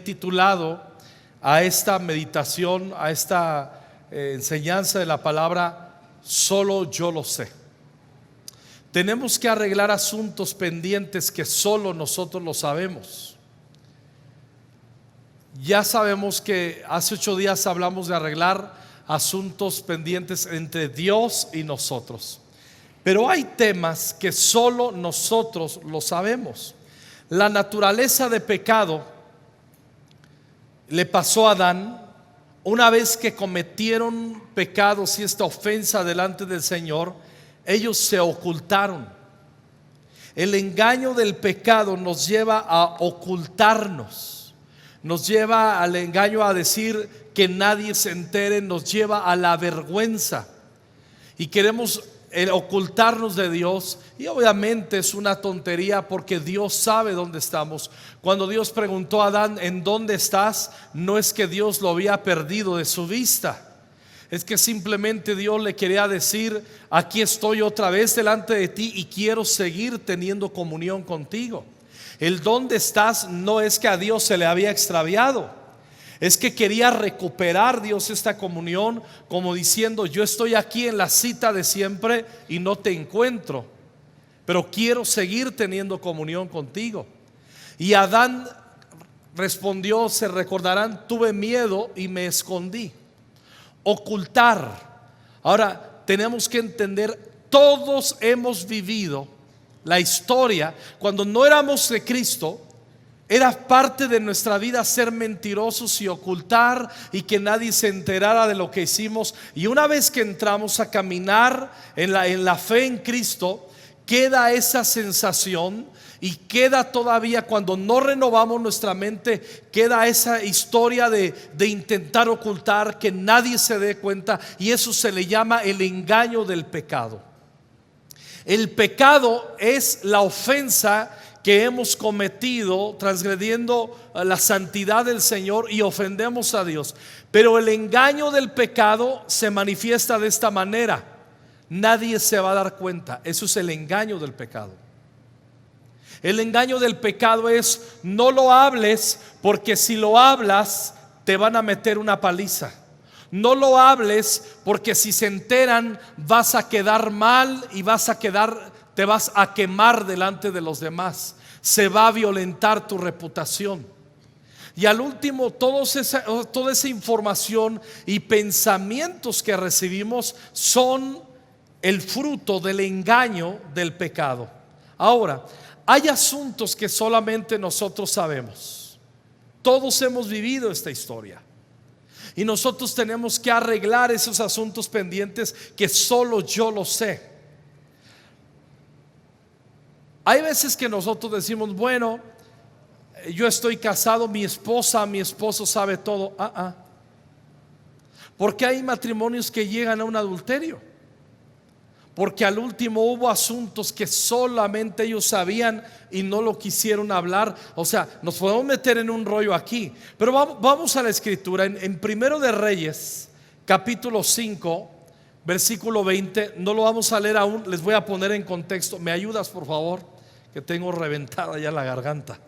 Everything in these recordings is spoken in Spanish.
Titulado a esta meditación, a esta enseñanza de la palabra, solo yo lo sé. Tenemos que arreglar asuntos pendientes que solo nosotros lo sabemos. Ya sabemos que hace 8 días hablamos de arreglar asuntos pendientes entre Dios y nosotros, pero hay temas que solo nosotros lo sabemos. La naturaleza de pecado le pasó a Adán una vez que cometieron pecados y esta ofensa delante del Señor. Ellos se ocultaron. El engaño del pecado nos lleva a ocultarnos, nos lleva al engaño a decir que nadie se entere, nos lleva a la vergüenza y queremos ocultarnos de Dios. Y obviamente es una tontería, porque Dios sabe dónde estamos. Cuando Dios preguntó a Adán: ¿en dónde estás?, no es que Dios lo había perdido de su vista, es que simplemente Dios le quería decir: aquí estoy otra vez delante de ti y quiero seguir teniendo comunión contigo. El dónde estás no es que a Dios se le había extraviado, es que quería recuperar Dios esta comunión, como diciendo: yo estoy aquí en la cita de siempre y no te encuentro, pero quiero seguir teniendo comunión contigo. Y Adán respondió, se recordarán: tuve miedo y me escondí. Ocultar. Ahora tenemos que entender, todos hemos vivido la historia. Cuando no éramos de Cristo, era parte de nuestra vida ser mentirosos y ocultar y que nadie se enterara de lo que hicimos. Y una vez que entramos a caminar en la fe en Cristo, queda esa sensación y queda todavía, cuando no renovamos nuestra mente, queda esa historia de intentar ocultar, que nadie se dé cuenta, y eso se le llama el engaño del pecado. El pecado es la ofensa que hemos cometido transgrediendo la santidad del Señor y ofendemos a Dios. Pero el engaño del pecado se manifiesta de esta manera: nadie se va a dar cuenta. Eso es el engaño del pecado. El engaño del pecado es: no lo hables, porque si lo hablas te van a meter una paliza. No lo hables, porque si se enteran vas a quedar mal y te vas a quemar delante de los demás. Se va a violentar tu reputación. Y al último, toda esa información y pensamientos que recibimos son el fruto del engaño del pecado. Ahora, hay asuntos que solamente nosotros sabemos. Todos hemos vivido esta historia, y nosotros tenemos que arreglar esos asuntos pendientes que solo yo lo sé. Hay veces que nosotros decimos: bueno, yo estoy casado, mi esposo sabe todo. Porque hay matrimonios que llegan a un adulterio, porque al último hubo asuntos que solamente ellos sabían y no lo quisieron hablar. O sea, nos podemos meter en un rollo aquí, pero vamos a la escritura en Primero de Reyes, capítulo 5, versículo 20. No lo vamos a leer aún, les voy a poner en contexto. ¿Me ayudas, por favor? Que tengo reventada ya la garganta.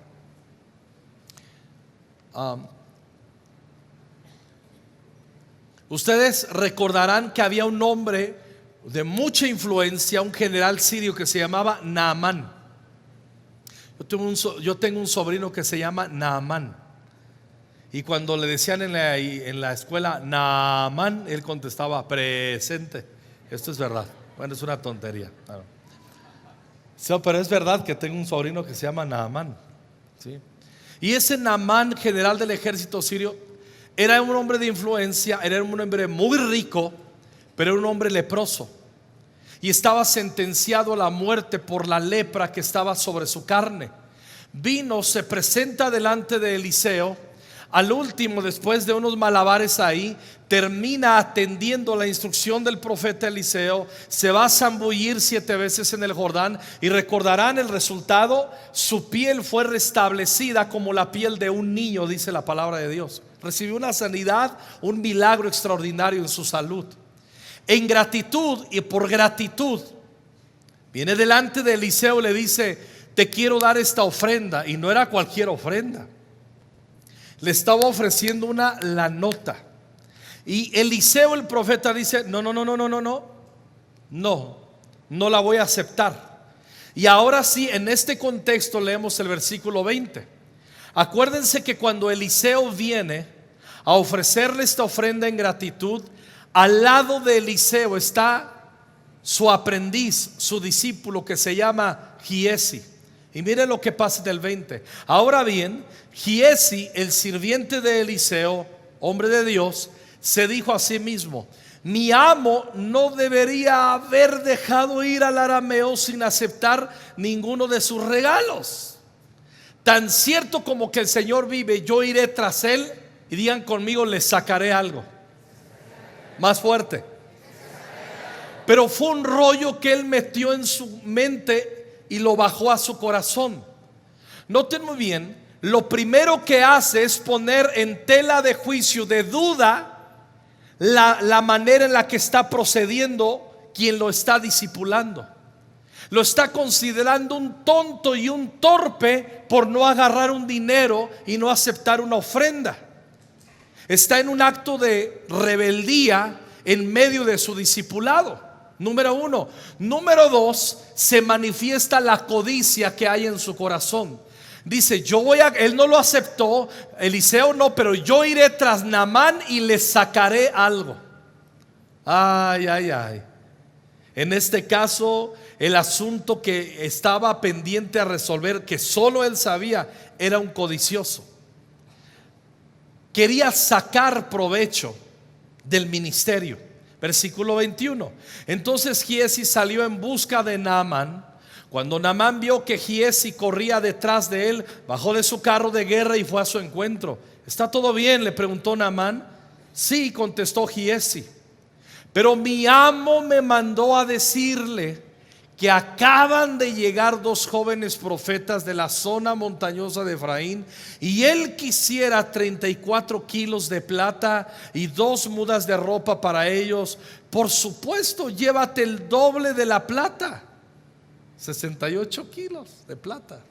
Ustedes recordarán que había un hombre de mucha influencia, un general sirio que se llamaba Naamán. Yo tengo un sobrino que se llama Naamán, y cuando le decían en la escuela Naamán, él contestaba: presente. Esto es verdad. Bueno, es una tontería, claro. Sí, pero es verdad que tengo un sobrino que se llama Naamán, ¿sí? Y ese Naamán, general del ejército sirio, era un hombre de influencia, era un hombre muy rico, pero era un hombre leproso, y estaba sentenciado a la muerte por la lepra que estaba sobre su carne. Vino, se presenta delante de Eliseo. Al último, después de unos malabares ahí, termina atendiendo la instrucción del profeta Eliseo. Se va a zambullir 7 veces en el Jordán, y recordarán el resultado: su piel fue restablecida como la piel de un niño, dice la palabra de Dios. Recibió una sanidad, un milagro extraordinario en su salud. En gratitud y por gratitud, viene delante de Eliseo y le dice: te quiero dar esta ofrenda. Y no era cualquier ofrenda. Le estaba ofreciendo una la nota. Y Eliseo el profeta dice: no la voy a aceptar. Y ahora sí, en este contexto leemos el versículo 20. Acuérdense que cuando Eliseo viene a ofrecerle esta ofrenda en gratitud, al lado de Eliseo está su aprendiz, su discípulo, que se llama Giesi. Y mire lo que pasa en el 20. Ahora bien, Giesi, el sirviente de Eliseo, hombre de Dios, se dijo a sí mismo: mi amo no debería haber dejado ir al arameo sin aceptar ninguno de sus regalos. Tan cierto como que el Señor vive, yo iré tras él, y digan conmigo: le sacaré algo. Más fuerte. Pero fue un rollo que él metió en su mente y lo bajó a su corazón. Noten muy bien, lo primero que hace es poner en tela de juicio, de duda, la manera en la que está procediendo quien lo está discipulando. Lo está considerando un tonto y un torpe por no agarrar un dinero y no aceptar una ofrenda. Está en un acto de rebeldía en medio de su discipulado. Número uno. Número dos, se manifiesta la codicia que hay en su corazón. Dice: él no lo aceptó, Eliseo no, pero yo iré tras Naamán y le sacaré algo. Ay. En este caso, el asunto que estaba pendiente a resolver, que solo él sabía, era un codicioso. Quería sacar provecho del ministerio. Versículo 21. Entonces Giesi salió en busca de Naamán. Cuando Naamán vio que Giesi corría detrás de él, bajó de su carro de guerra y fue a su encuentro. ¿Está todo bien?, le preguntó Naamán. Sí, contestó Giesi, pero mi amo me mandó a decirle que acaban de llegar dos jóvenes profetas de la zona montañosa de Efraín, y él quisiera 34 kilos de plata y 2 mudas de ropa para ellos. Por supuesto, llévate el doble de la plata, 68 kilos de plata,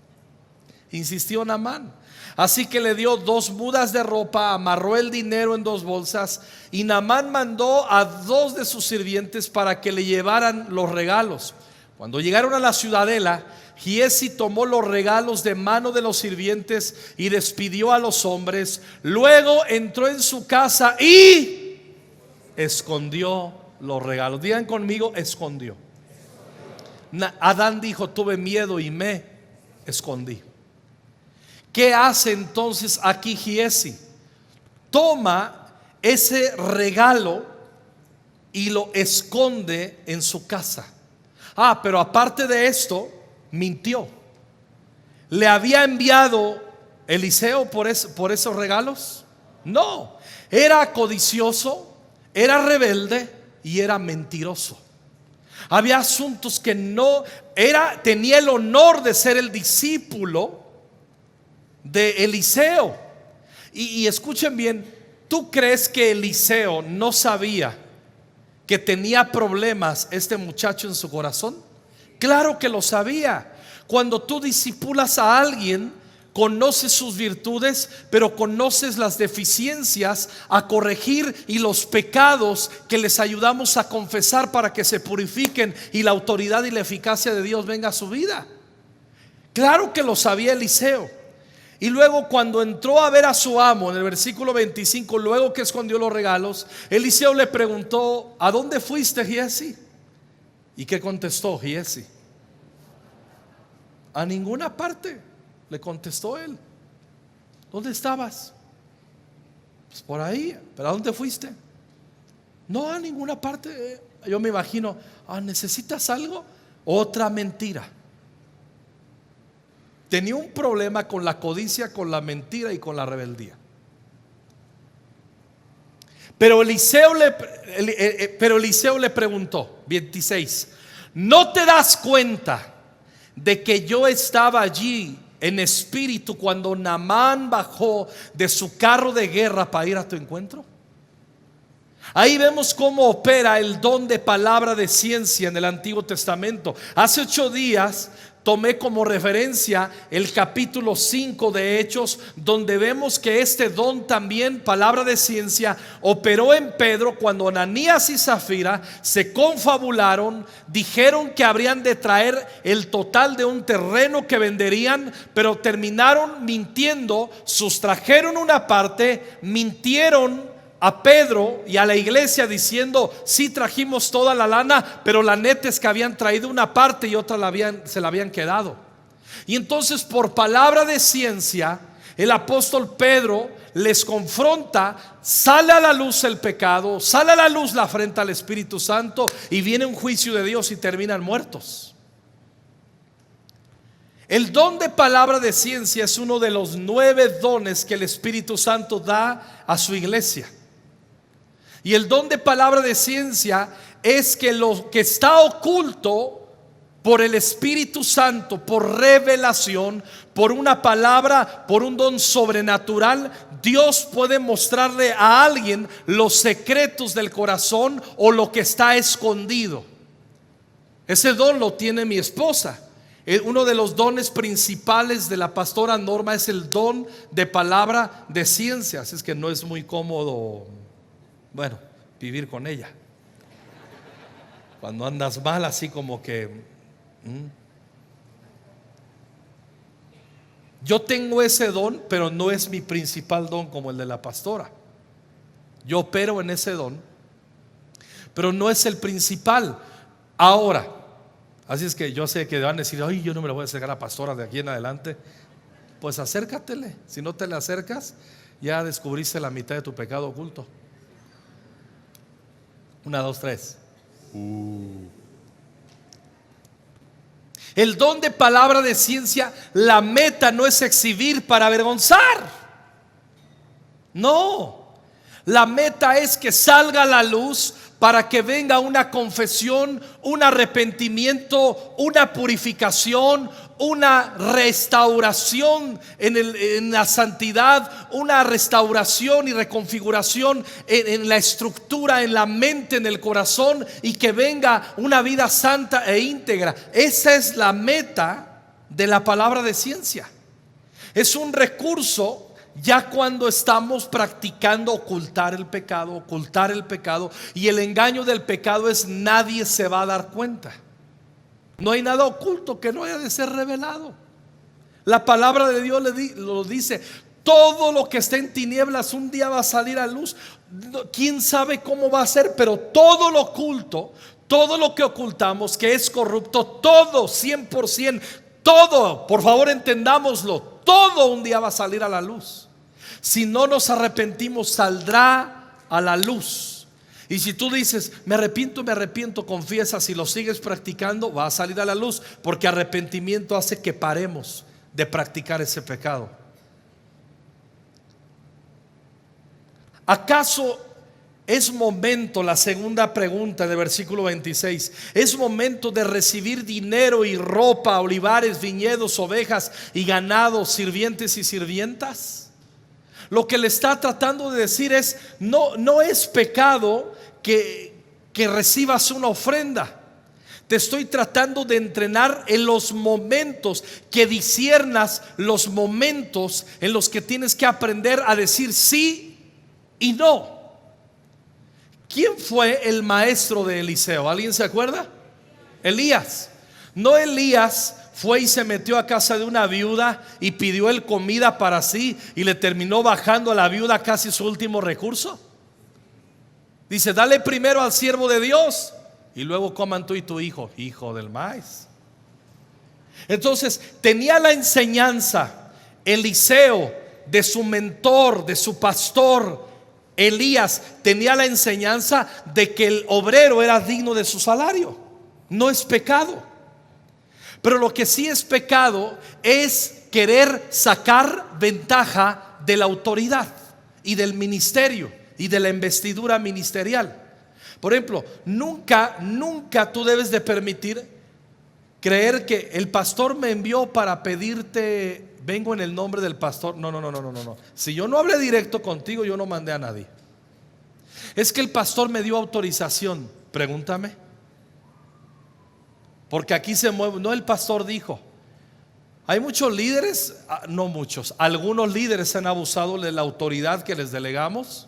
insistió Naamán. Así que le dio 2 mudas de ropa, amarró el dinero en 2 bolsas, y Naamán mandó a 2 de sus sirvientes para que le llevaran los regalos. Cuando llegaron a la ciudadela, Giesi tomó los regalos de mano de los sirvientes y despidió a los hombres. Luego entró en su casa y escondió los regalos. Digan conmigo: escondió. Adán dijo: tuve miedo y me escondí. ¿Qué hace entonces aquí Giesi? Toma ese regalo y lo esconde en su casa. Pero aparte de esto, mintió. ¿Le había enviado Eliseo por esos regalos? No, era codicioso, era rebelde y era mentiroso. Había asuntos que no era. Tenía el honor de ser el discípulo de Eliseo. Y escuchen bien, ¿tú crees que Eliseo no sabía que tenía problemas este muchacho en su corazón? Claro que lo sabía. Cuando tú discipulas a alguien, conoces sus virtudes, pero conoces las deficiencias a corregir y los pecados que les ayudamos a confesar para que se purifiquen y la autoridad y la eficacia de Dios venga a su vida. Claro que lo sabía Eliseo. Y luego, cuando entró a ver a su amo, en el versículo 25, luego que escondió los regalos, Eliseo le preguntó: ¿a dónde fuiste, Giesi? ¿Y qué contestó Giesi? A ninguna parte, le contestó él. ¿Dónde estabas? Pues por ahí. ¿Pero a dónde fuiste? No, a ninguna parte. Yo me imagino: ¿necesitas algo? Otra mentira. Tenía un problema con la codicia, con la mentira y con la rebeldía. Pero Eliseo le preguntó, 26: ¿no te das cuenta de que yo estaba allí en espíritu cuando Naamán bajó de su carro de guerra para ir a tu encuentro? Ahí vemos cómo opera el don de palabra de ciencia en el Antiguo Testamento. Hace 8 días tomé como referencia el capítulo 5 de Hechos, donde vemos que este don también, palabra de ciencia, operó en Pedro cuando Ananías y Zafira se confabularon, dijeron que habrían de traer el total de un terreno que venderían, pero terminaron mintiendo, sustrajeron una parte, mintieron a Pedro y a la iglesia diciendo: sí trajimos toda la lana, pero la neta es que habían traído una parte y otra se la habían quedado. Y entonces, por palabra de ciencia, el apóstol Pedro les confronta, sale a la luz el pecado, sale a la luz la afrenta al Espíritu Santo, y viene un juicio de Dios y terminan muertos. El don de palabra de ciencia es uno de los 9 dones que el Espíritu Santo da a su iglesia. Y el don de palabra de ciencia es que lo que está oculto por el Espíritu Santo, por revelación, por una palabra, por un don sobrenatural, Dios puede mostrarle a alguien los secretos del corazón o lo que está escondido. Ese don lo tiene mi esposa. Uno de los dones principales de la pastora Norma es el don de palabra de ciencia. Así es que no es muy cómodo, bueno, vivir con ella. Cuando andas mal, así como que yo tengo ese don, pero no es mi principal don como el de la pastora. Yo opero en ese don, pero no es el principal. Ahora, así es que yo sé que van a decir: ay, yo no me lo voy a acercar a la pastora de aquí en adelante. Pues acércatele. Si no te le acercas, ya descubriste la mitad de tu pecado oculto. 1, 2, 3. El don de palabra de ciencia, la meta no es exhibir para avergonzar. No, la meta es que salga a la luz para que venga una confesión, un arrepentimiento, una purificación, una restauración en la santidad, una restauración y reconfiguración en la estructura, en la mente, en el corazón, y que venga una vida santa e íntegra. Esa es la meta de la palabra de ciencia. Es un recurso ya cuando estamos practicando ocultar el pecado, y el engaño del pecado es: nadie se va a dar cuenta. No hay nada oculto que no haya de ser revelado. La palabra de Dios lo dice: todo lo que está en tinieblas un día va a salir a luz. Quién sabe cómo va a ser, pero todo lo oculto, todo lo que ocultamos que es corrupto, todo, 100%, todo, por favor entendámoslo, todo un día va a salir a la luz. Si no nos arrepentimos, saldrá a la luz. Y si tú dices: me arrepiento, confiesas y lo sigues practicando, va a salir a la luz, porque arrepentimiento hace que paremos de practicar ese pecado. ¿Acaso es momento, la segunda pregunta de versículo 26, es momento de recibir dinero y ropa, olivares, viñedos, ovejas y ganados, sirvientes y sirvientas? Lo que le está tratando de decir es: no es pecado que recibas una ofrenda. Te estoy tratando de entrenar en los momentos, que disiernas los momentos en los que tienes que aprender a decir sí y no. ¿Quién fue el maestro de Eliseo? ¿Alguien se acuerda? Elías. No, Elías fue y se metió a casa de una viuda y pidió él comida para sí, y le terminó bajando a la viuda casi su último recurso. Dice: dale primero al siervo de Dios y luego coman tú y tu hijo. Hijo del maíz. Entonces tenía la enseñanza Eliseo de su mentor, de su pastor. Elías tenía la enseñanza de que el obrero era digno de su salario. No es pecado. Pero lo que sí es pecado es querer sacar ventaja de la autoridad y del ministerio y de la investidura ministerial. Por ejemplo, nunca tú debes de permitir creer que el pastor me envió para pedirte, vengo en el nombre del pastor. No. Si yo no hablé directo contigo, yo no mandé a nadie. Es que el pastor me dio autorización. Pregúntame. Porque aquí se mueve, no, el pastor dijo. Hay muchos líderes, no muchos, algunos líderes han abusado de la autoridad que les delegamos,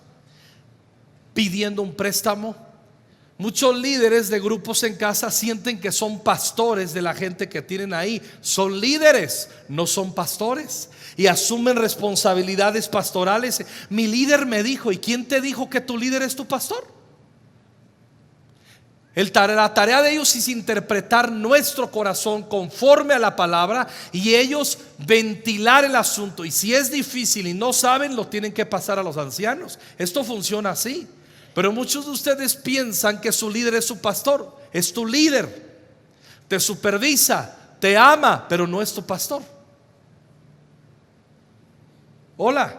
pidiendo un préstamo. Muchos líderes de grupos en casa sienten que son pastores de la gente que tienen ahí. Son líderes, no son pastores, y asumen responsabilidades pastorales. Mi líder me dijo. ¿Y quién te dijo que tu líder es tu pastor? La tarea de ellos es interpretar nuestro corazón conforme a la palabra y ellos ventilar el asunto. Y si es difícil y no saben, lo tienen que pasar a los ancianos. Esto funciona así. Pero muchos de ustedes piensan que su líder es su pastor. Es tu líder, te supervisa, te ama, pero no es tu pastor. Hola,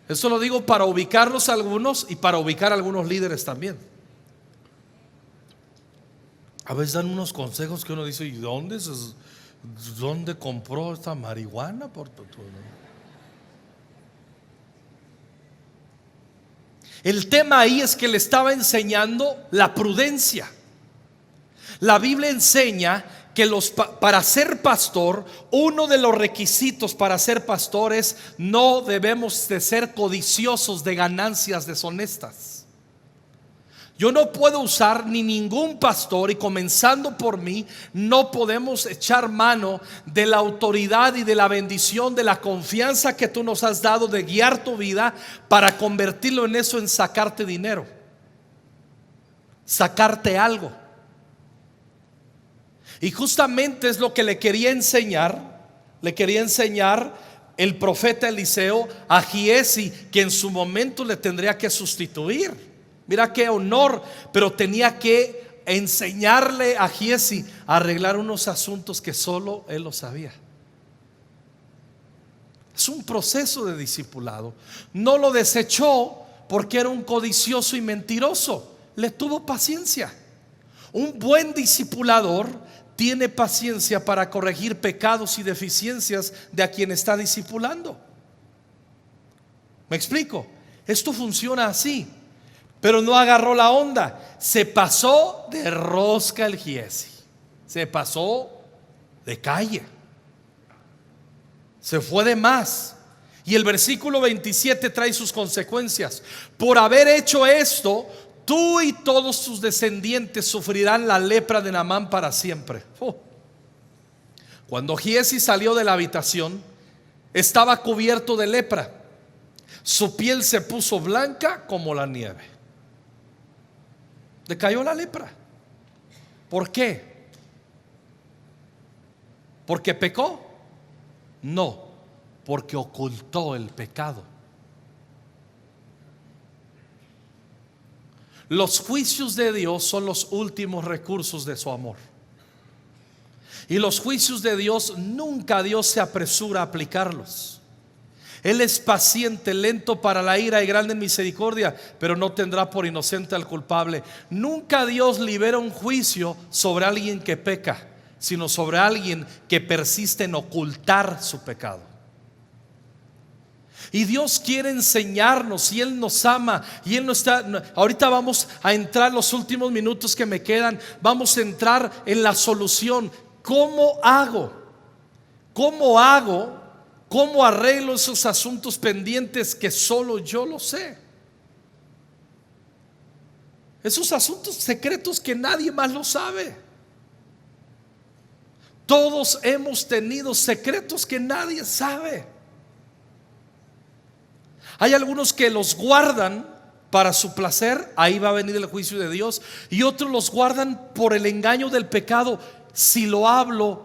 eso lo digo para ubicarlos a algunos y para ubicar a algunos líderes también. A veces dan unos consejos que uno dice: ¿y dónde compró esta marihuana? El tema ahí es que le estaba enseñando la prudencia. La Biblia enseña que para ser pastor, uno de los requisitos para ser pastor es: no debemos de ser codiciosos de ganancias deshonestas. Yo no puedo usar, ni ningún pastor, y comenzando por mí, no podemos echar mano de la autoridad y de la bendición, de la confianza que tú nos has dado de guiar tu vida para convertirlo en eso, en sacarte dinero, sacarte algo. Y justamente es lo que le quería enseñar el profeta Eliseo a Giezi, que en su momento le tendría que sustituir. Mira qué honor, pero tenía que enseñarle a Giezi a arreglar unos asuntos que solo él lo sabía. Es un proceso de discipulado. No lo desechó porque era un codicioso y mentiroso. Le tuvo paciencia. Un buen discipulador tiene paciencia para corregir pecados y deficiencias de a quien está discipulando. ¿Me explico? Esto funciona así. Pero no agarró la onda. Se pasó de rosca el Giezi. Se pasó de calle. Se fue de más. Y el versículo 27 trae sus consecuencias. Por haber hecho esto, tú y todos tus descendientes sufrirán la lepra de Naamán para siempre. Cuando Giezi salió de la habitación, estaba cubierto de lepra. Su piel se puso blanca como la nieve. Le cayó la lepra. ¿Por qué? ¿Porque pecó? No, porque ocultó el pecado. Los juicios de Dios son los últimos recursos de su amor. Y los juicios de Dios, nunca Dios se apresura a aplicarlos. Él es paciente, lento para la ira y grande en misericordia, pero no tendrá por inocente al culpable. Nunca Dios libera un juicio sobre alguien que peca, sino sobre alguien que persiste en ocultar su pecado. Y Dios quiere enseñarnos, y Él nos ama, y Él no está. Ahorita vamos a entrar, los últimos minutos que me quedan, vamos a entrar en la solución. ¿Cómo hago? ¿Cómo arreglo esos asuntos pendientes que solo yo lo sé? Esos asuntos secretos que nadie más lo sabe. Todos hemos tenido secretos que nadie sabe. Hay algunos que los guardan para su placer, ahí va a venir el juicio de Dios. Y otros los guardan por el engaño del pecado. Si lo hablo,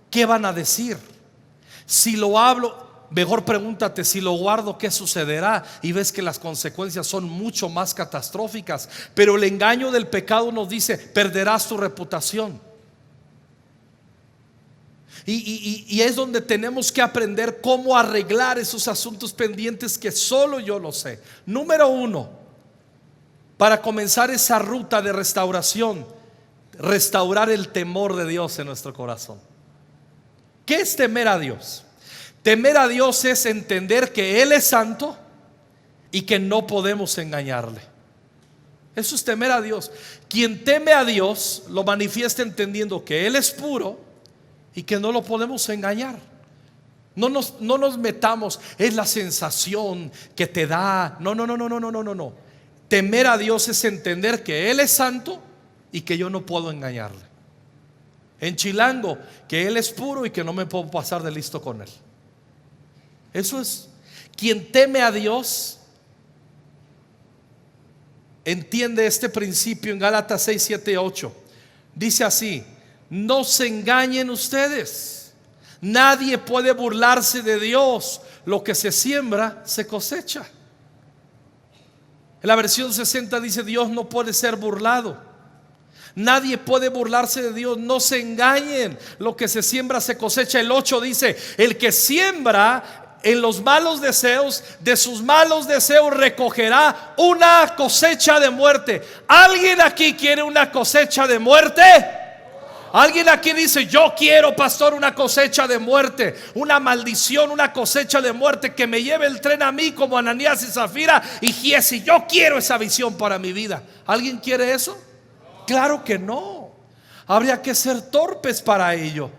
¿qué van a decir? Si lo hablo, mejor pregúntate: si lo guardo, ¿qué sucederá? Y ves que las consecuencias son mucho más catastróficas. Pero el engaño del pecado nos dice: perderás tu reputación. Y es donde tenemos que aprender cómo arreglar esos asuntos pendientes que solo yo lo sé. Número uno, para comenzar esa ruta de restauración, restaurar el temor de Dios en nuestro corazón. ¿Qué es temer a Dios? Temer a Dios es entender que Él es santo y que no podemos engañarle. Eso es temer a Dios. Quien teme a Dios lo manifiesta entendiendo que Él es puro y que no lo podemos engañar. No nos metamos, es la sensación que te da. No. Temer a Dios es entender que Él es santo y que yo no puedo engañarle. En Chilango, que Él es puro y que no me puedo pasar de listo con Él. Eso es. Quien teme a Dios entiende este principio en Gálatas 6, 7 y 8. Dice así: no se engañen ustedes. Nadie puede burlarse de Dios. Lo que se siembra, se cosecha. En la versión 60 dice: Dios no puede ser burlado. Nadie puede burlarse de Dios. No se engañen. Lo que se siembra, se cosecha. El 8 dice: el que siembra en los malos deseos, de sus malos deseos recogerá una cosecha de muerte. ¿Alguien aquí quiere una cosecha de muerte? Alguien aquí dice: yo quiero, pastor, una cosecha de muerte, una maldición, una cosecha de muerte, que me lleve el tren a mí como Ananías y Zafira y Giesi. Yo quiero esa visión para mi vida. ¿Alguien quiere eso? Claro que no. Habría que ser torpes para ello.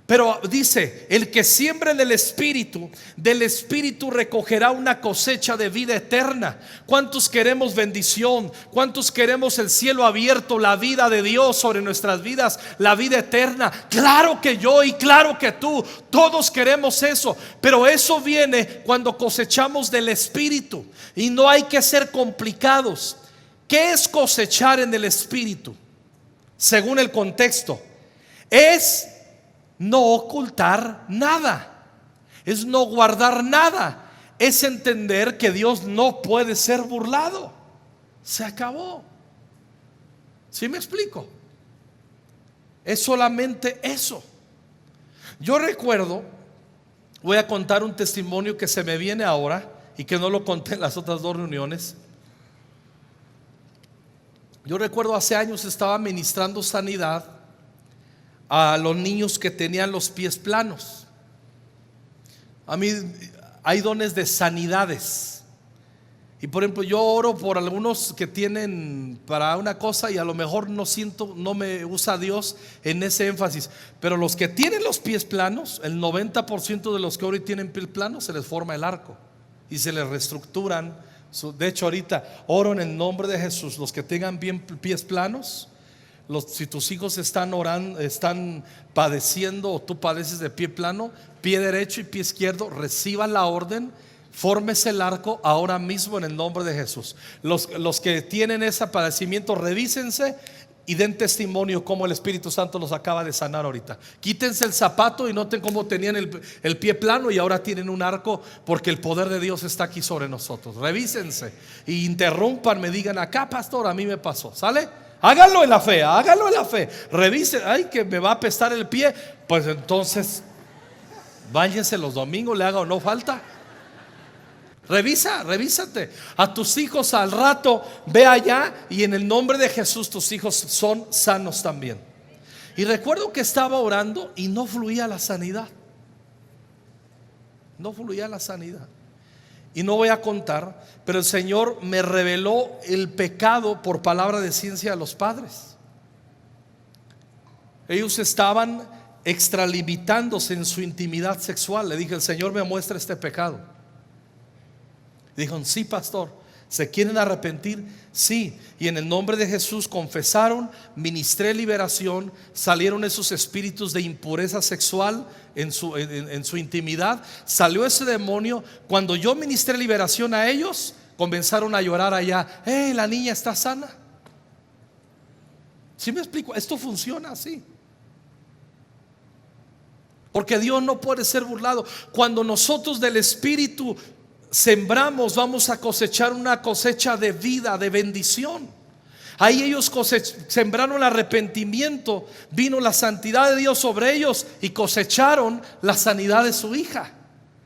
Pero dice: el que siembra en el Espíritu, del Espíritu recogerá una cosecha de vida eterna. ¿Cuántos queremos bendición? ¿Cuántos queremos el cielo abierto, la vida de Dios sobre nuestras vidas, la vida eterna? Claro que yo y claro que tú, todos queremos eso. Pero eso viene cuando cosechamos del Espíritu. Y no hay que ser complicados. ¿Qué es cosechar en el Espíritu? Según el contexto, es no ocultar nada, es no guardar nada, es entender que Dios no puede ser burlado. Se acabó. ¿Sí me explico? Es solamente eso. Yo recuerdo, voy a contar un testimonio que se me viene ahora y que no lo conté en las otras dos reuniones. Yo recuerdo hace años estaba ministrando sanidad a los niños que tenían los pies planos. A mí hay dones de sanidades. Y por ejemplo, yo oro por algunos que tienen para una cosa y a lo mejor no me usa Dios en ese énfasis. Pero los que tienen los pies planos, el 90% de los que oro y tienen pies planos, se les forma el arco y se les reestructuran. De hecho, ahorita oro en el nombre de Jesús. Los que tengan bien pies planos, si tus hijos están orando, están padeciendo, o tú padeces de pie plano, pie derecho y pie izquierdo, reciban la orden, fórmese el arco ahora mismo en el nombre de Jesús. Los que tienen ese padecimiento, revísense y den testimonio cómo el Espíritu Santo los acaba de sanar ahorita. Quítense el zapato y noten cómo tenían el pie plano y ahora tienen un arco, porque el poder de Dios está aquí sobre nosotros. Revísense y interrumpan, digan: acá, pastor, a mí me pasó. ¿Sale? Háganlo en la fe, háganlo en la fe. Revisen: ay, que me va a apestar el pie. Pues entonces váyanse los domingos, le haga o no falta. Revísate. A tus hijos al rato, ve allá y en el nombre de Jesús tus hijos son sanos también. Y recuerdo que estaba orando y no fluía la sanidad. No fluía la sanidad. Y no voy a contar, pero el Señor me reveló el pecado por palabra de ciencia de los padres. Ellos estaban extralimitándose en su intimidad sexual. Le dije: el Señor me muestra este pecado. Dijeron: sí, pastor. ¿Se quieren arrepentir? Sí. Y en el nombre de Jesús confesaron, ministré liberación, salieron esos espíritus de impureza sexual en su intimidad, salió ese demonio. Cuando yo ministré liberación a ellos, comenzaron a llorar allá: la niña está sana. ¿Sí me explico? Esto funciona así, porque Dios no puede ser burlado. Cuando nosotros del Espíritu sembramos, vamos a cosechar una cosecha de vida, de bendición. Ahí ellos sembraron arrepentimiento, vino la santidad de Dios sobre ellos y cosecharon la sanidad de su hija.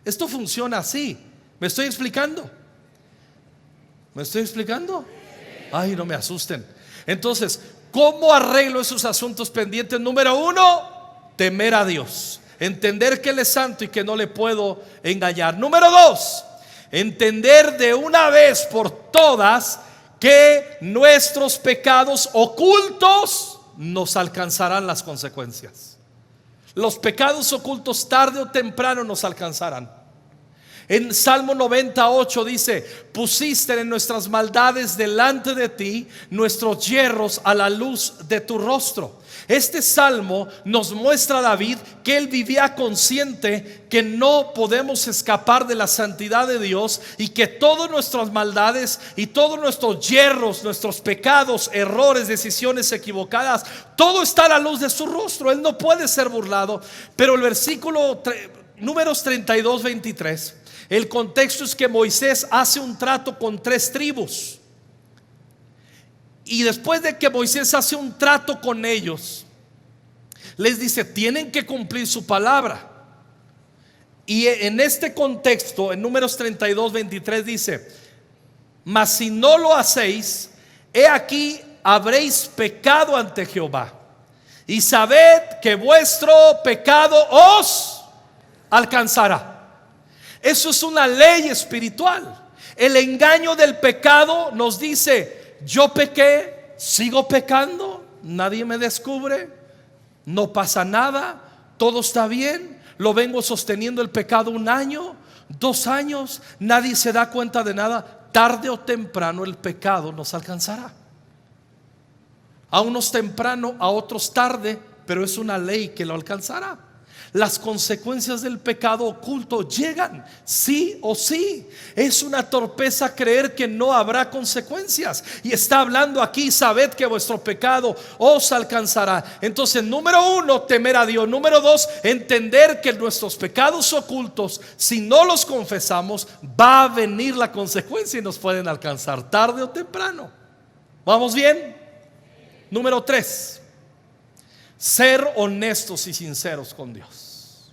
Esto funciona así. ¿Me estoy explicando? ¿Me estoy explicando? Ay, no me asusten. Entonces, ¿cómo arreglo esos asuntos pendientes? Número 1, temer a Dios, entender que Él es santo y que no le puedo engañar. Número 2, entender de una vez por todas que nuestros pecados ocultos nos alcanzarán las consecuencias. Los pecados ocultos tarde o temprano nos alcanzarán. En Salmo 98 dice: pusiste en nuestras maldades delante de ti, nuestros yerros a la luz de tu rostro. Este salmo nos muestra a David que él vivía consciente que no podemos escapar de la santidad de Dios, y que todas nuestras maldades y todos nuestros yerros, nuestros pecados, errores, decisiones equivocadas, todo está a la luz de su rostro. Él no puede ser burlado. Pero el versículo Números 32, 23, el contexto es que Moisés hace un trato con 3 tribus. Y después de que Moisés hace un trato con ellos, les dice: tienen que cumplir su palabra. Y en este contexto, en Números 32, 23 dice: mas si no lo hacéis, he aquí habréis pecado ante Jehová, y sabed que vuestro pecado os alcanzará. Eso es una ley espiritual. El engaño del pecado nos dice: yo pequé, sigo pecando, nadie me descubre, no pasa nada, todo está bien, lo vengo sosteniendo el pecado 1 año, 2 años, nadie se da cuenta de nada. Tarde o temprano el pecado nos alcanzará. A unos temprano, a otros tarde, pero es una ley que lo alcanzará. Las consecuencias del pecado oculto llegan, sí o sí. Es una torpeza creer que no habrá consecuencias. Y está hablando aquí: sabed que vuestro pecado os alcanzará. Entonces, número 1, temer a Dios. Número 2, entender que nuestros pecados ocultos, si no los confesamos, va a venir la consecuencia y nos pueden alcanzar tarde o temprano. ¿Vamos bien? Número 3, ser honestos y sinceros con Dios.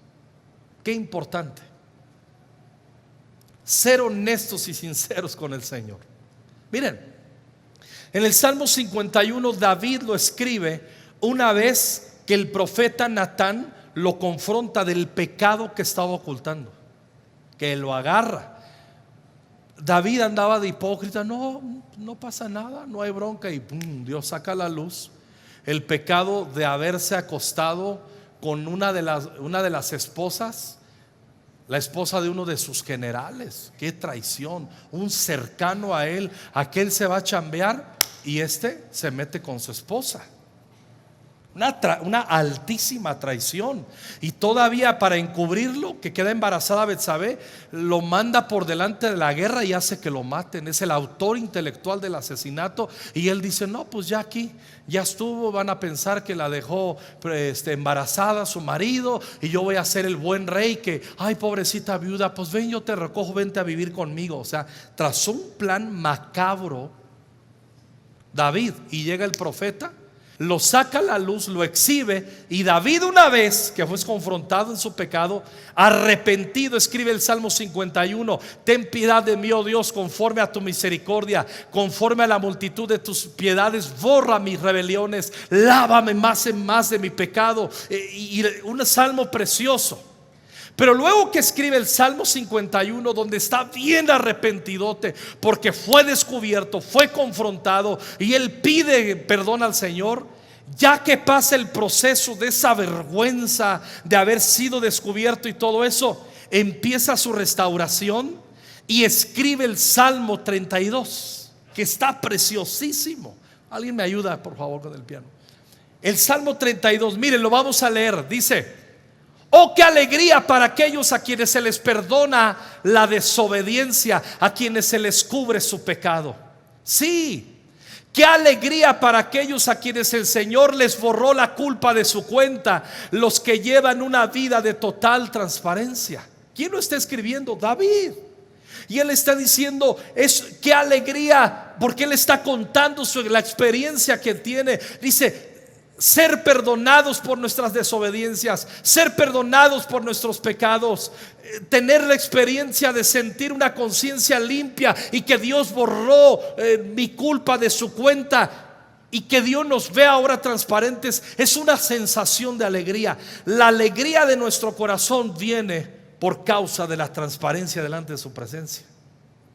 Qué importante. Ser honestos y sinceros con el Señor. Miren, en el Salmo 51 David lo escribe una vez que el profeta Natán lo confronta del pecado que estaba ocultando, que lo agarra. David andaba de hipócrita: no pasa nada, no hay bronca. Y ¡pum!, Dios saca a la luz el pecado de haberse acostado con una de las esposas, la esposa de uno de sus generales. Qué traición. Un cercano a él, aquel se va a chambear y se mete con su esposa. Una altísima traición. Y todavía, para encubrirlo, que queda embarazada Betsabé, lo manda por delante de la guerra y hace que lo maten. Es el autor intelectual del asesinato. Y él dice: no, pues ya aquí ya estuvo, van a pensar que la dejó embarazada su marido, y yo voy a ser el buen rey que, ay, pobrecita viuda, pues ven, yo te recojo, vente a vivir conmigo. O sea, tras un plan macabro, David, y llega el profeta, lo saca a la luz, lo exhibe. Y David, una vez que fue confrontado en su pecado, arrepentido, escribe el Salmo 51: ten piedad de mí, oh Dios, conforme a tu misericordia, conforme a la multitud de tus piedades, borra mis rebeliones, lávame más en más de mi pecado. Y un salmo precioso. Pero luego que escribe el Salmo 51, donde está bien arrepentidote, porque fue descubierto, fue confrontado, y él pide perdón al Señor, ya que pasa el proceso de esa vergüenza de haber sido descubierto y todo eso, empieza su restauración y escribe el Salmo 32, que está preciosísimo. Alguien me ayuda, por favor, con el piano. El Salmo 32, miren, lo vamos a leer. Dice: oh, qué alegría para aquellos a quienes se les perdona la desobediencia, a quienes se les cubre su pecado. Sí, qué alegría para aquellos a quienes el Señor les borró la culpa de su cuenta, los que llevan una vida de total transparencia. ¿Quién lo está escribiendo? David. Y él está diciendo: qué alegría, porque él está contando la experiencia que tiene. Dice: ser perdonados por nuestras desobediencias, ser perdonados por nuestros pecados, tener la experiencia de sentir una conciencia limpia y que Dios borró mi culpa de su cuenta, y que Dios nos ve ahora transparentes. Es una sensación de alegría. La alegría de nuestro corazón viene por causa de la transparencia delante de su presencia.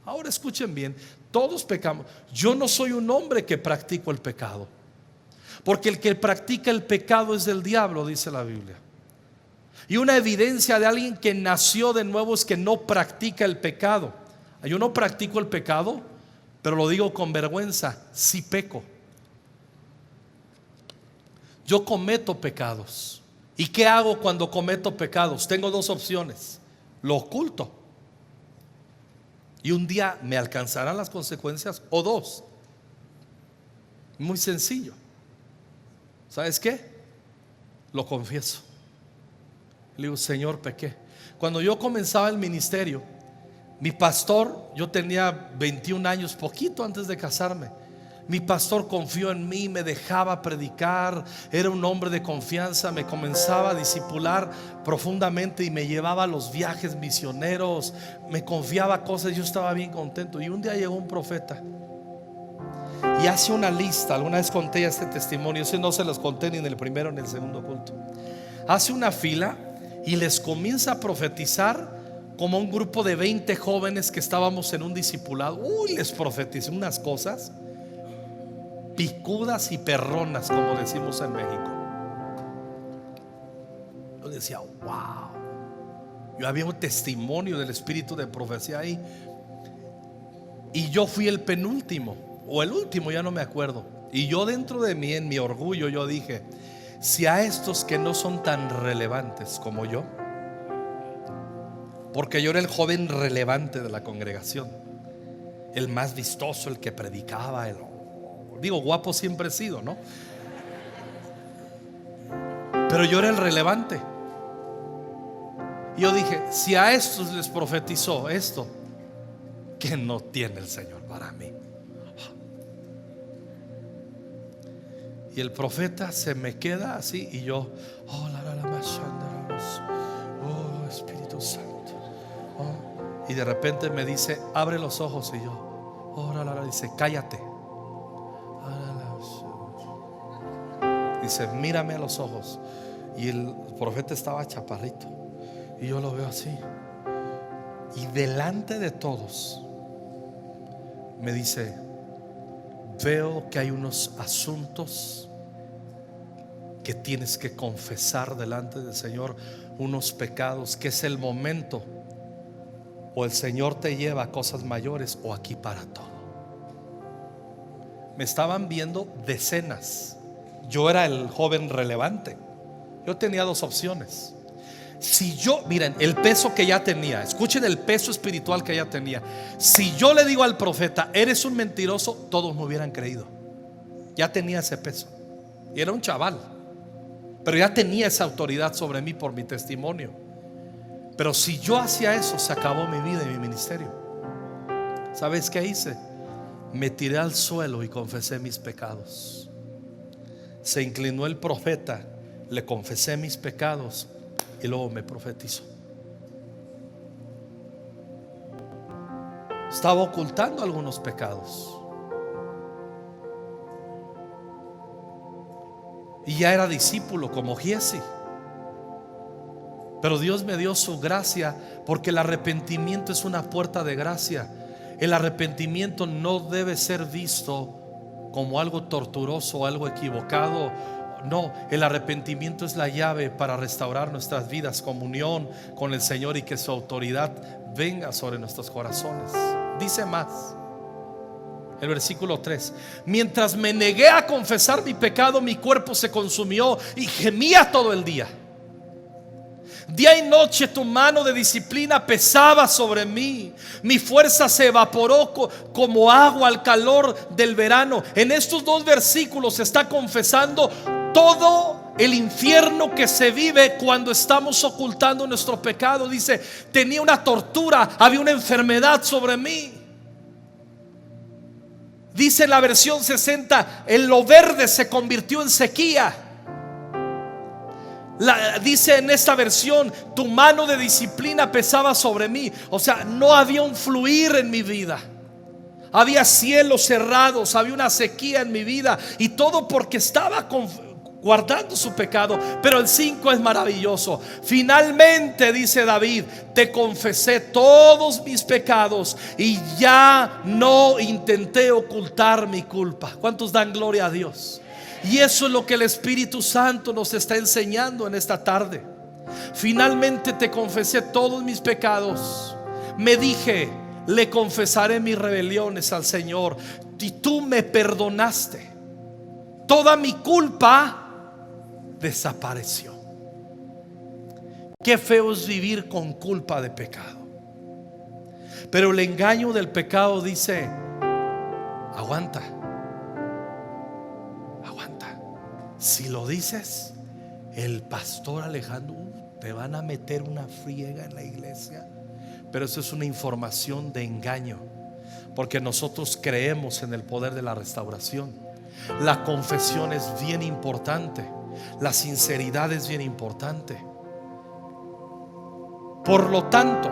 Ahora escuchen bien: todos pecamos. Yo no soy un hombre que practico el pecado, porque el que practica el pecado es del diablo, dice la Biblia. Y una evidencia de alguien que nació de nuevo es que no practica el pecado. Yo no practico el pecado, pero lo digo con vergüenza, sí peco. Yo cometo pecados. ¿Y qué hago cuando cometo pecados? Tengo dos opciones: lo oculto, y un día me alcanzarán las consecuencias, o dos, muy sencillo, ¿sabes qué? Lo confieso. Le digo: Señor, pequé. Cuando yo comenzaba el ministerio, mi pastor, yo tenía 21 años, poquito antes de casarme. Mi pastor confió en mí, me dejaba predicar, era un hombre de confianza, me comenzaba a discipular profundamente y me llevaba a los viajes misioneros, me confiaba cosas, yo estaba bien contento. Y un día llegó un profeta y hace una lista. Alguna vez conté este testimonio, ese no se los conté ni en el primero ni en el segundo culto. Hace una fila y les comienza a profetizar como un grupo de 20 jóvenes que estábamos en un discipulado. Les profetizó unas cosas picudas y perronas, como decimos en México. Yo decía: wow. Yo había un testimonio del espíritu de profecía ahí. Y yo fui el penúltimo o el último, ya no me acuerdo. Y yo dentro de mí, en mi orgullo, yo dije: si a estos que no son tan relevantes como yo, porque yo era el joven relevante de la congregación, el más vistoso, el que predicaba, digo, guapo siempre he sido, ¿no? Pero yo era el relevante. Yo dije: si a estos les profetizó esto, ¿qué no tiene el Señor para mí? Y el profeta se me queda así y yo: oh, oh, Espíritu Santo, oh. Y de repente me dice: abre los ojos. Y yo: oh, dice: cállate. Dice: mírame a los ojos. Y el profeta estaba chaparrito y yo lo veo así, y delante de todos me dice: veo que hay unos asuntos que tienes que confesar delante del Señor, unos pecados, que es el momento, o el Señor te lleva a cosas mayores o aquí para todo. Me estaban viendo decenas. Yo era el joven relevante. Yo tenía dos opciones. Si yo, miren, el peso que ya tenía, escuchen el peso espiritual que ya tenía. Si yo le digo al profeta: eres un mentiroso, todos me hubieran creído. Ya tenía ese peso. Y era un chaval, pero ya tenía esa autoridad sobre mí por mi testimonio. Pero si yo hacía eso, se acabó mi vida y mi ministerio. ¿Sabes qué hice? Me tiré al suelo y confesé mis pecados. Se inclinó el profeta, le confesé mis pecados y luego me profetizó. Estaba ocultando algunos pecados y ya era discípulo como Giesi. Pero Dios me dio su gracia, porque el arrepentimiento es una puerta de gracia. El arrepentimiento no debe ser visto como algo torturoso, algo equivocado. No, el arrepentimiento es la llave para restaurar nuestras vidas, comunión con el Señor, y que su autoridad venga sobre nuestros corazones. Dice más el versículo 3: mientras me negué a confesar mi pecado, mi cuerpo se consumió y gemía todo el día. Día y noche tu mano de disciplina pesaba sobre mí. Mi fuerza se evaporó como agua al calor del verano. En estos dos versículos se está confesando todo el infierno que se vive cuando estamos ocultando nuestro pecado. Dice: tenía una tortura, había una enfermedad sobre mí. Dice en la versión 60: en lo verde se convirtió en sequía. Dice en esta versión: tu mano de disciplina pesaba sobre mí. O sea, no había un fluir en mi vida. Había cielos cerrados, había una sequía en mi vida. Y todo porque estaba guardando su pecado. Pero el 5 es maravilloso. Finalmente, dice David, te confesé todos mis pecados y ya no intenté ocultar mi culpa. ¿Cuántos dan gloria a Dios? Y eso es lo que el Espíritu Santo nos está enseñando en esta tarde. Finalmente te confesé todos mis pecados. Me dije, le confesaré mis rebeliones al Señor, y tú me perdonaste. Toda mi culpa desapareció. Qué feo es vivir con culpa de pecado. Pero el engaño del pecado dice: aguanta, aguanta. Si lo dices, el pastor Alejandro, te van a meter una friega en la iglesia. Pero eso es una información de engaño, porque nosotros creemos en el poder de la restauración. La confesión es bien importante. La sinceridad es bien importante. Por lo tanto,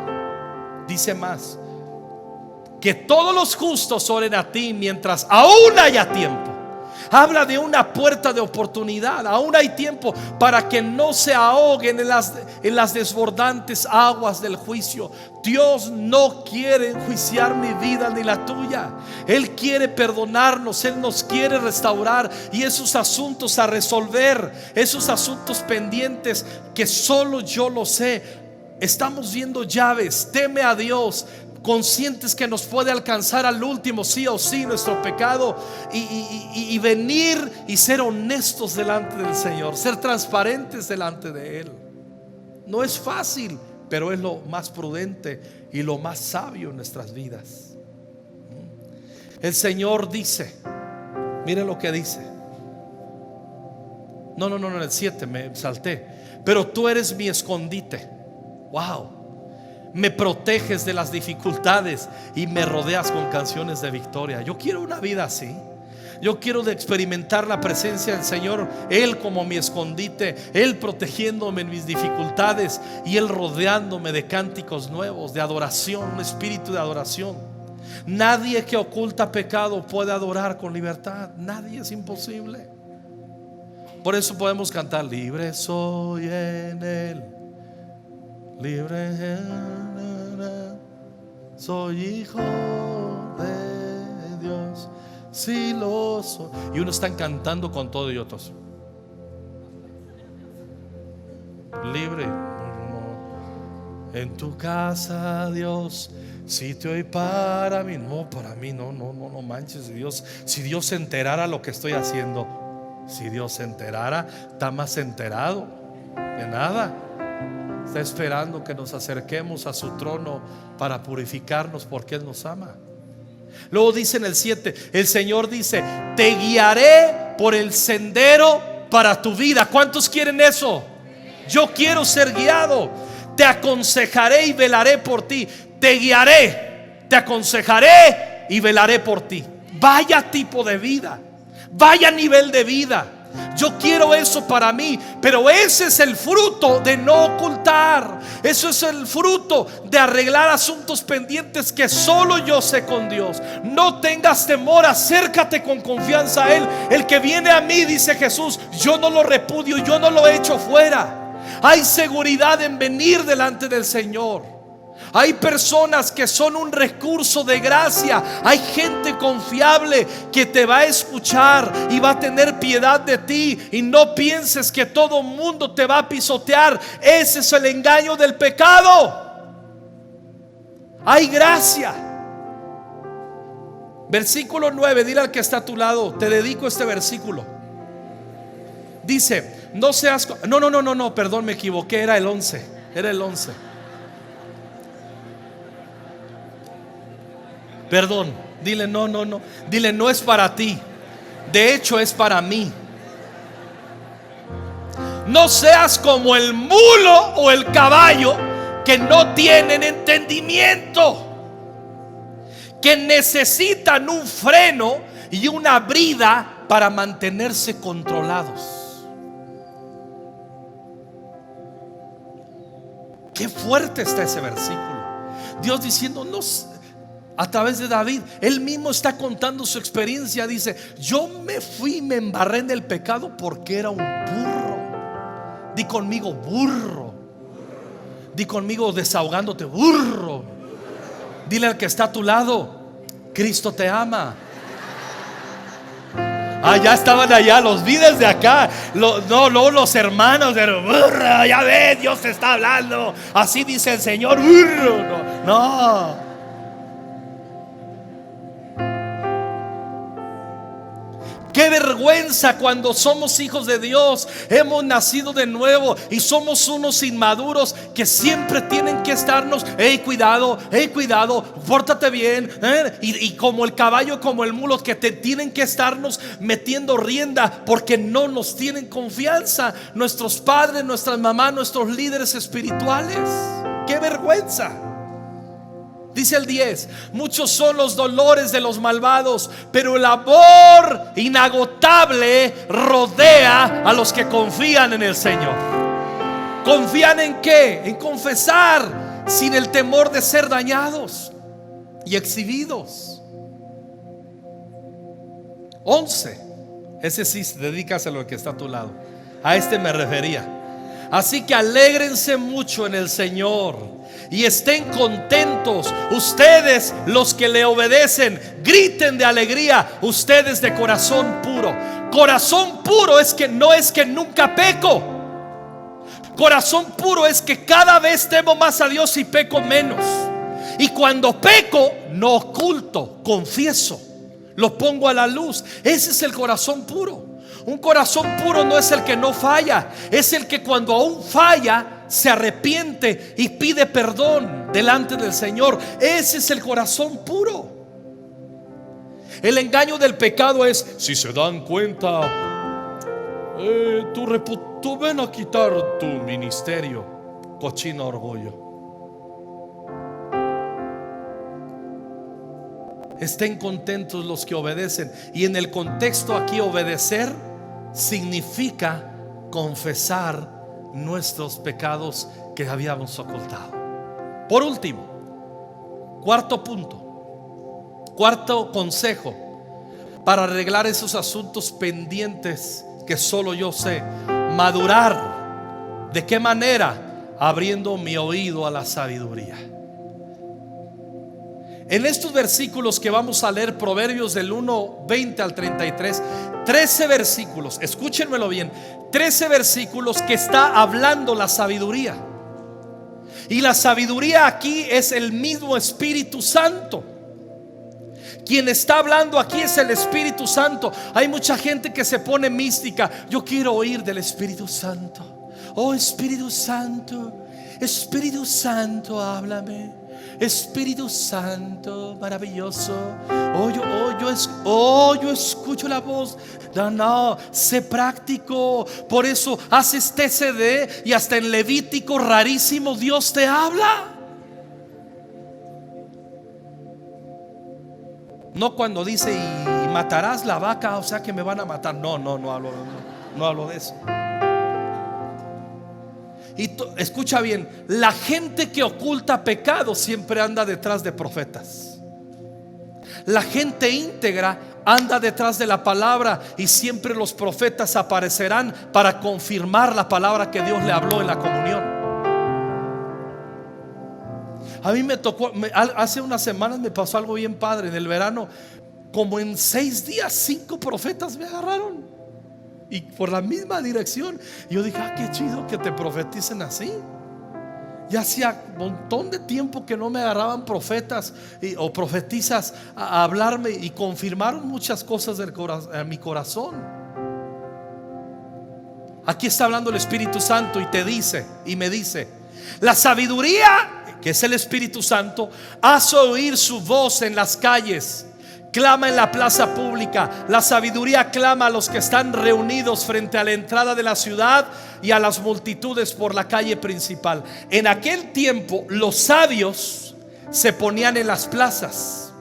dice más: que todos los justos oren a ti mientras aún haya tiempo. Habla de una puerta de oportunidad. Aún hay tiempo para que no se ahoguen en las desbordantes aguas del juicio. Dios no quiere enjuiciar mi vida ni la tuya. Él quiere perdonarnos, Él nos quiere restaurar. Y esos asuntos a resolver, esos asuntos pendientes que solo yo lo sé. Estamos viendo llaves. Teme a Dios, conscientes que nos puede alcanzar al último sí o sí nuestro pecado, y venir y ser honestos delante del Señor, ser transparentes delante de Él. No es fácil, pero es lo más prudente y lo más sabio en nuestras vidas. El Señor dice, mire lo que dice. No, en el 7 me salté. Pero tú eres mi escondite. Wow. Me proteges de las dificultades y me rodeas con canciones de victoria. Yo quiero una vida así. Yo quiero experimentar la presencia del Señor, Él como mi escondite, Él protegiéndome en mis dificultades y Él rodeándome de cánticos nuevos, de adoración, un espíritu de adoración. Nadie que oculta pecado puede adorar con libertad. Nadie, es imposible. Por eso podemos cantar: libre soy en Él, libre en Él, soy hijo de Dios, si lo soy. Y uno están cantando con todo y otros: libre en tu casa, Dios, sitio y para mí. No, para mí no manches. Si Dios se enterara lo que estoy haciendo, si Dios se enterara, está más enterado que nada. Está esperando que nos acerquemos a su trono para purificarnos, porque Él nos ama. Luego dice en el 7, el Señor dice: te guiaré por el sendero para tu vida. ¿Cuántos quieren eso? Yo quiero ser guiado. Te aconsejaré y velaré por ti. Te guiaré, te aconsejaré y velaré por ti. Vaya tipo de vida, vaya nivel de vida. Yo quiero eso para mí, pero ese es el fruto de no ocultar. Eso es el fruto de arreglar asuntos pendientes que solo yo sé con Dios. No tengas temor, acércate con confianza a Él. El que viene a mí, dice Jesús, yo no lo repudio, yo no lo echo fuera. Hay seguridad en venir delante del Señor. Hay personas que son un recurso de gracia. Hay gente confiable que te va a escuchar y va a tener piedad de ti. Y no pienses que todo mundo te va a pisotear. Ese es el engaño del pecado. Hay gracia. Versículo 9, dile al que está a tu lado: te dedico este versículo. Dice: no seas... No, perdón, me equivoqué, era el 11. Era el 11. Perdón, dile no. Dile: no es para ti, de hecho es para mí. No seas como el mulo o el caballo que no tienen entendimiento, que necesitan un freno y una brida para mantenerse controlados. Qué fuerte está ese versículo. Dios diciendo, no, a través de David, él mismo está contando su experiencia. Dice: yo me fui y me embarré en el pecado porque era un burro. Di conmigo: burro. Di conmigo, desahogándote: burro. Dile al que está a tu lado: Cristo te ama. Ah, ya estaban allá, los vi desde acá. No, los hermanos, pero burro, ya ves, Dios te está hablando. Así dice el Señor, burro. No. Qué vergüenza cuando somos hijos de Dios, hemos nacido de nuevo y somos unos inmaduros que siempre tienen que estarnos, hey cuidado, pórtate bien, y como el caballo, como el mulo, que te tienen que estarnos metiendo rienda porque no nos tienen confianza nuestros padres, nuestras mamás, nuestros líderes espirituales. Qué vergüenza. Dice el 10: muchos son los dolores de los malvados, pero el amor inagotable rodea a los que confían en el Señor. ¿Confían en qué? En confesar sin el temor de ser dañados y exhibidos. 11. Ese sí, dedícaselo al que está a tu lado. A este me refería. Así que alégrense mucho en el Señor y estén contentos ustedes los que le obedecen. Griten de alegría ustedes de corazón puro. Corazón puro es que no es que nunca peco. Corazón puro es que cada vez temo más a Dios y peco menos. Y cuando peco no oculto, confieso, lo pongo a la luz. Ese es el corazón puro. Un corazón puro no es el que no falla, es el que cuando aún falla se arrepiente y pide perdón delante del Señor. Ese es el corazón puro. El engaño del pecado es: si se dan cuenta, tú ven a quitar tu ministerio, cochino orgullo. Estén contentos los que obedecen. Y en el contexto aquí, obedecer significa confesar nuestros pecados que habíamos ocultado. Por último, cuarto punto, cuarto consejo para arreglar esos asuntos pendientes que solo yo sé: madurar. ¿De qué manera? Abriendo mi oído a la sabiduría. En estos versículos que vamos a leer, Proverbios del 1:20 al 33, 13 versículos, escúchenmelo bien, 13 versículos que está hablando la sabiduría. Y la sabiduría aquí es el mismo Espíritu Santo. Quien está hablando aquí es el Espíritu Santo. Hay mucha gente que se pone mística. Yo quiero oír del Espíritu Santo. Oh Espíritu Santo, Espíritu Santo, háblame. Espíritu Santo, maravilloso. Yo escucho la voz. No, sé práctico. Por eso haces TCD y hasta en Levítico rarísimo Dios te habla. No cuando dice: y matarás la vaca, o sea que me van a matar. No hablo de eso. Y escucha bien, la gente que oculta pecado siempre anda detrás de profetas. La gente íntegra anda detrás de la palabra, y siempre los profetas aparecerán para confirmar la palabra que Dios le habló en la comunión. A mí me tocó, hace unas semanas me pasó algo bien padre. En el verano, como en 6 días, 5 profetas me agarraron, y por la misma dirección. Yo dije: qué chido que te profeticen así. Ya hacía un montón de tiempo que no me agarraban profetas o profetizas a hablarme, y confirmaron muchas cosas en mi corazón. Aquí está hablando el Espíritu Santo y me dice: la sabiduría, que es el Espíritu Santo, hace oír su voz en las calles, clama en la plaza pública. La sabiduría clama a los que están reunidos frente a la entrada de la ciudad y a las multitudes por la calle principal. En aquel tiempo los sabios se ponían en las plazas,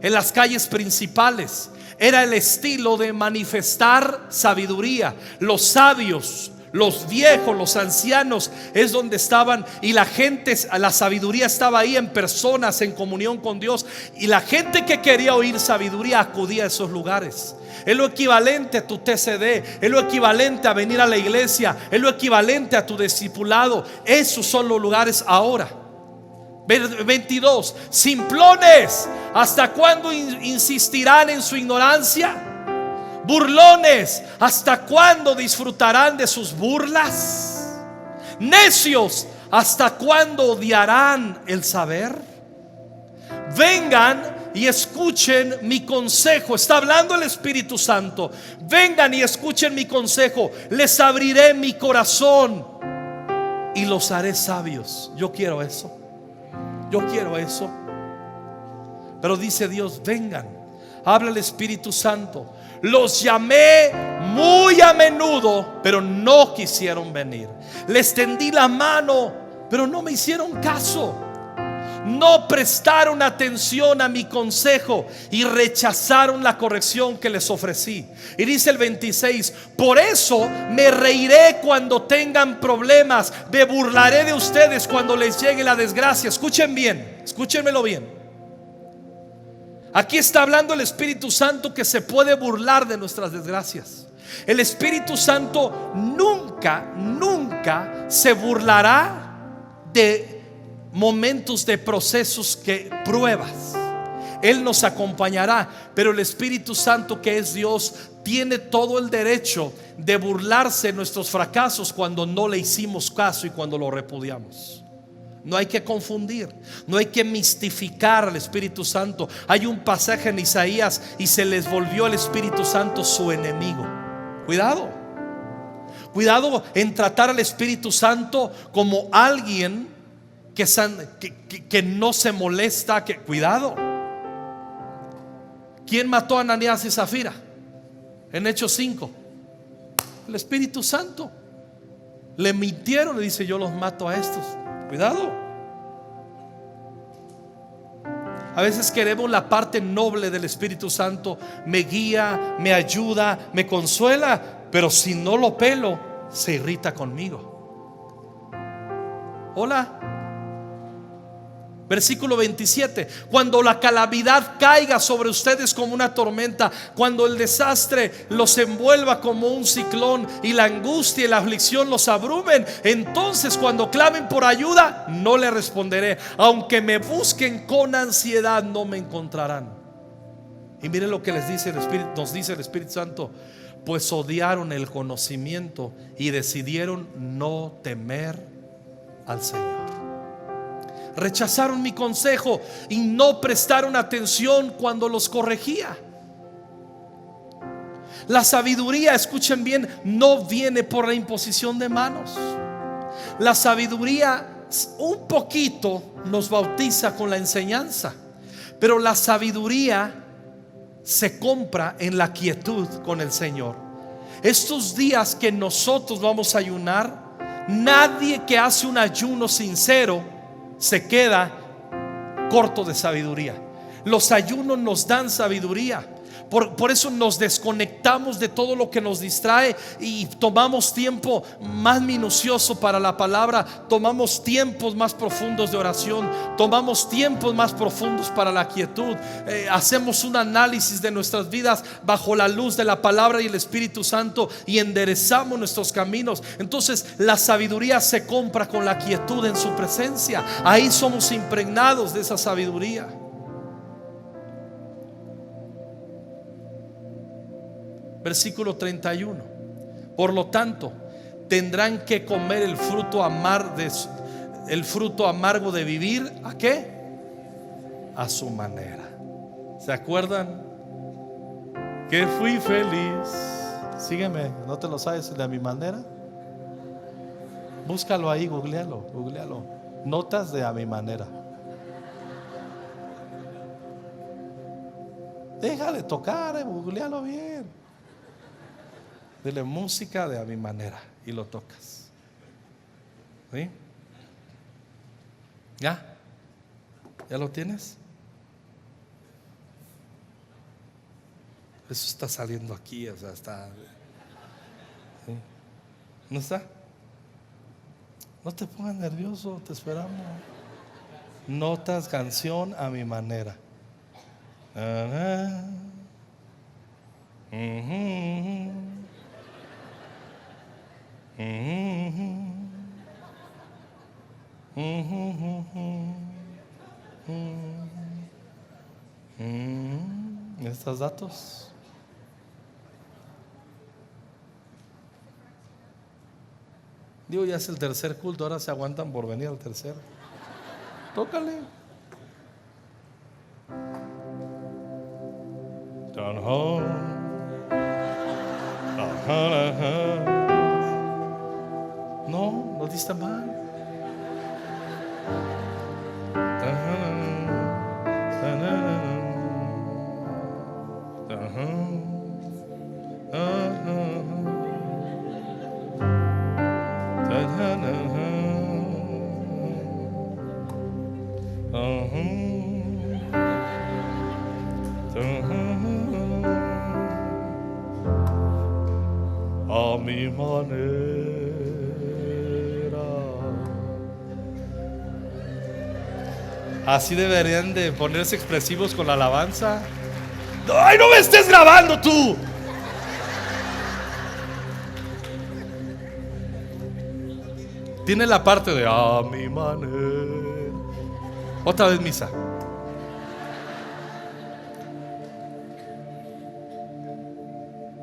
en las calles principales. Era el estilo de manifestar sabiduría. Los sabios, los viejos, los ancianos, es donde estaban. Y la gente, la sabiduría estaba ahí en personas, en comunión con Dios. Y la gente que quería oír sabiduría acudía a esos lugares. Es lo equivalente a tu TCD, es lo equivalente a venir a la iglesia, es lo equivalente a tu discipulado. Esos son los lugares ahora. 22. Simplones, ¿hasta cuándo insistirán en su ignorancia? Burlones, ¿hasta cuándo disfrutarán de sus burlas? Necios, ¿hasta cuándo odiarán el saber? Vengan y escuchen mi consejo. Está hablando el Espíritu Santo. Vengan y escuchen mi consejo. Les abriré mi corazón y los haré sabios. Yo quiero eso. Yo quiero eso. Pero dice Dios, vengan. Habla el Espíritu Santo. Los llamé muy a menudo, pero no quisieron venir. Les tendí la mano, pero no me hicieron caso. No prestaron atención a mi consejo y rechazaron la corrección que les ofrecí. Y dice el 26: por eso me reiré cuando tengan problemas, me burlaré de ustedes cuando les llegue la desgracia. Escuchen bien, escúchenmelo bien. Aquí está hablando el Espíritu Santo que se puede burlar de nuestras desgracias. El Espíritu Santo nunca se burlará de momentos de procesos, que pruebas. Él nos acompañará, pero el Espíritu Santo, que es Dios, tiene todo el derecho de burlarse de nuestros fracasos cuando no le hicimos caso y cuando lo repudiamos. No hay que confundir, no hay que mistificar al Espíritu Santo. Hay un pasaje en Isaías: y se les volvió el Espíritu Santo su enemigo. Cuidado, cuidado en tratar al Espíritu Santo como alguien que no se molesta. Cuidado. ¿Quién mató a Ananías y Zafira en Hechos 5? El Espíritu Santo. Le mintieron y dice: yo los mato a estos. Cuidado. A veces queremos la parte noble del Espíritu Santo. Me guía, me ayuda, me consuela, pero si no lo pelo, se irrita conmigo. Hola. Versículo 27: cuando la calamidad caiga sobre ustedes como una tormenta, cuando el desastre los envuelva como un ciclón y la angustia y la aflicción los abrumen, entonces cuando clamen por ayuda, no le responderé. Aunque me busquen con ansiedad, no me encontrarán. Y miren lo que les dice el Espíritu, nos dice el Espíritu Santo: pues odiaron el conocimiento y decidieron no temer al Señor. Rechazaron mi consejo y no prestaron atención cuando los corregía. La sabiduría, escuchen bien, no viene por la imposición de manos. La sabiduría un poquito nos bautiza con la enseñanza, pero la sabiduría se compra en la quietud con el Señor. Estos días que nosotros vamos a ayunar, nadie que hace un ayuno sincero se queda corto de sabiduría. Los ayunos nos dan sabiduría. Por eso nos desconectamos de todo lo que nos distrae y tomamos tiempo más minucioso para la palabra. Tomamos tiempos más profundos de oración. Tomamos tiempos más profundos para la quietud. Hacemos un análisis de nuestras vidas bajo la luz de la palabra y el Espíritu Santo, y enderezamos nuestros caminos. Entonces la sabiduría se compra con la quietud en su presencia. Ahí somos impregnados de esa sabiduría. Versículo 31: por lo tanto tendrán que comer el fruto amargo de vivir. ¿A qué? A su manera. ¿Se acuerdan? Que fui feliz. Sígueme, ¿no te lo sabes de mi manera? Búscalo ahí, googlealo. Notas de a mi manera. Deja de tocar, googlealo bien. Dile música de a mi manera y lo tocas. ¿Sí? ¿Ya? ¿Ya lo tienes? Eso está saliendo aquí, o sea, está. ¿Sí? ¿No está? No te pongas nervioso, te esperamos. Notas, canción a mi manera. ¿Estos datos? Digo, ya es el tercer culto, ahora se aguantan por venir al tercero. Tócale. No, no diste mal. A mi manera. Así deberían de ponerse expresivos con la alabanza. ¡Ay, no me estés grabando tú! Tiene la parte de a mi manera. Otra vez, misa.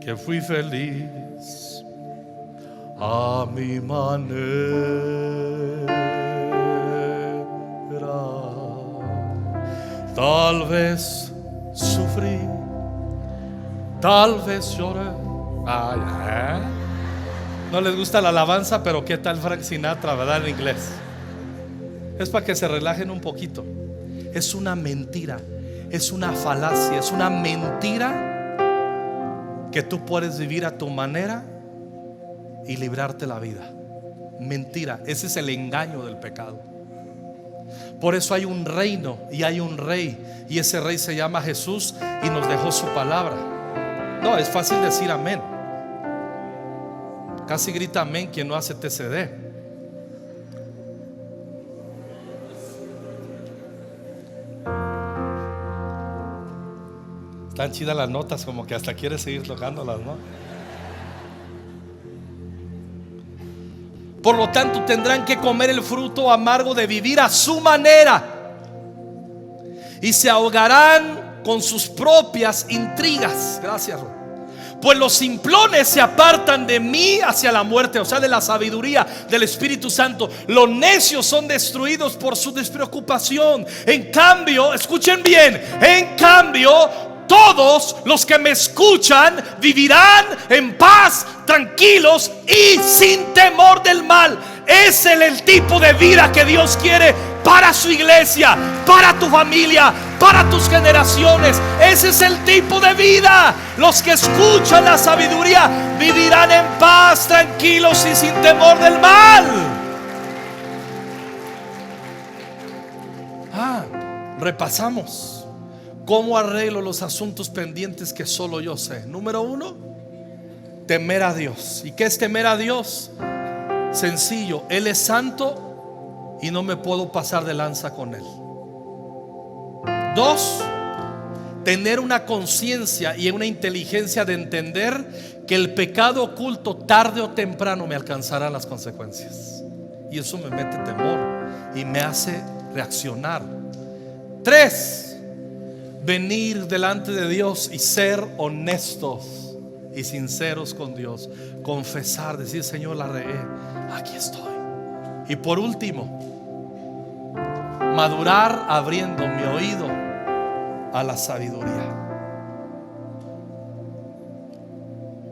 Que fui feliz a mi manera. Tal vez sufrí, tal vez lloré. Ay, no les gusta la alabanza, pero ¿qué tal Frank Sinatra, verdad? En inglés. Es para que se relajen un poquito. Es una mentira, es una falacia, es una mentira que tú puedes vivir a tu manera y librarte la vida. Mentira, ese es el engaño del pecado. Por eso hay un reino y hay un rey, y ese rey se llama Jesús y nos dejó su palabra. No, es fácil decir amén. Casi grita amén quien no hace TCD. Están chidas las notas, como que hasta quieres seguir tocándolas, ¿no? Por lo tanto, tendrán que comer el fruto amargo de vivir a su manera, y se ahogarán con sus propias intrigas. Gracias, Ron. Pues los simplones se apartan de mí hacia la muerte, o sea, de la sabiduría del Espíritu Santo. Los necios son destruidos por su despreocupación. En cambio, escuchen bien, en cambio, todos los que me escuchan vivirán en paz, tranquilos y sin temor del mal. Es el tipo de vida que Dios quiere para su iglesia, para tu familia, para tus generaciones. Ese es el tipo de vida. Los que escuchan la sabiduría vivirán en paz, tranquilos y sin temor del mal. Repasamos. ¿Cómo arreglo los asuntos pendientes que solo yo sé? Número 1, temer a Dios. ¿Y qué es temer a Dios? Sencillo, Él es santo y no me puedo pasar de lanza con Él. 2, tener una conciencia y una inteligencia de entender que el pecado oculto tarde o temprano me alcanzará las consecuencias. Y eso me mete temor y me hace reaccionar. 3, venir delante de Dios y ser honestos y sinceros con Dios. Confesar, decir: Señor, la regué, aquí estoy. Y por último, madurar abriendo mi oído a la sabiduría.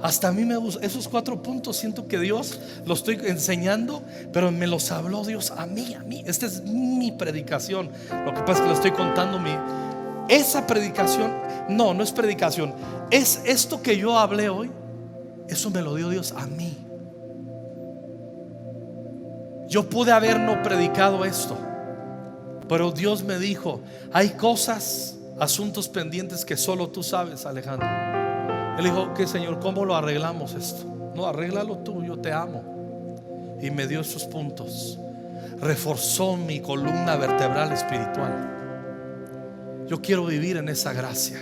Hasta a mí me gusta esos 4 puntos. Siento que Dios los estoy enseñando, pero me los habló Dios a mí. Esta es mi predicación. Lo que pasa es que lo estoy contando esa predicación. No es predicación. Es esto que yo hablé hoy. Eso me lo dio Dios a mí. Yo pude haber no predicado esto, pero Dios me dijo: hay cosas, asuntos pendientes que solo tú sabes, Alejandro. Él dijo: ¿qué, Señor? ¿Cómo lo arreglamos esto? No, arréglalo tú, yo te amo. Y me dio esos puntos. Reforzó mi columna vertebral espiritual. Yo quiero vivir en esa gracia.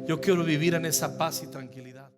Yo quiero vivir en esa paz y tranquilidad.